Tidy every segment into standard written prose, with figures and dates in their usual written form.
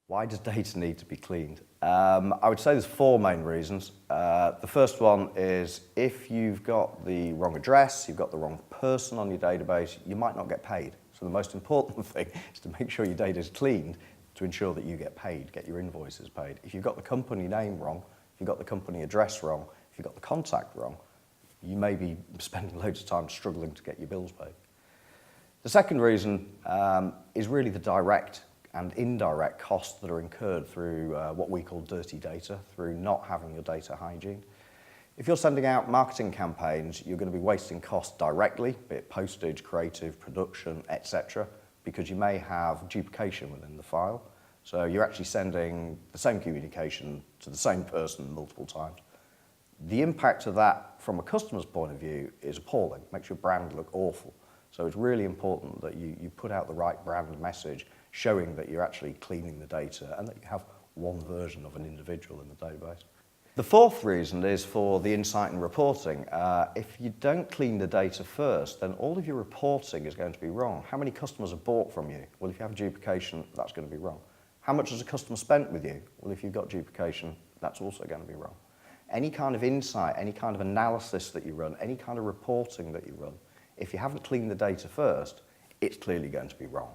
Why does data need to be cleaned? I would say there's four main reasons. The first one is if you've got the wrong address, you've got the wrong person on your database, you might not get paid. So the most important thing is to make sure your data is cleaned to ensure that you get paid, get your invoices paid. If you've got the company name wrong, if you've got the company address wrong, if you've got the contact wrong, you may be spending loads of time struggling to get your bills paid. The second reason is really the direct and indirect costs that are incurred through what we call dirty data, through not having your data hygiene. If you're sending out marketing campaigns, you're going to be wasting costs directly, be it postage, creative, production, etc., because you may have duplication within the file. So you're actually sending the same communication to the same person multiple times. The impact of that from a customer's point of view is appalling, makes your brand look awful. So it's really important that you put out the right brand message showing that you're actually cleaning the data and that you have one version of an individual in the database. The fourth reason is for the insight and reporting. If you don't clean the data first, then all of your reporting is going to be wrong. How many customers have bought from you? Well, if you have duplication, that's going to be wrong. How much has a customer spent with you? Well, if you've got duplication, that's also going to be wrong. Any kind of insight, any kind of analysis that you run, any kind of reporting that you run, if you haven't cleaned the data first, it's clearly going to be wrong.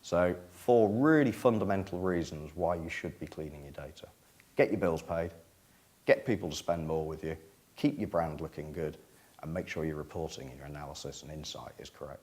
So, four really fundamental reasons why you should be cleaning your data. Get your bills paid, get people to spend more with you, keep your brand looking good, and make sure your reporting and your analysis and insight is correct.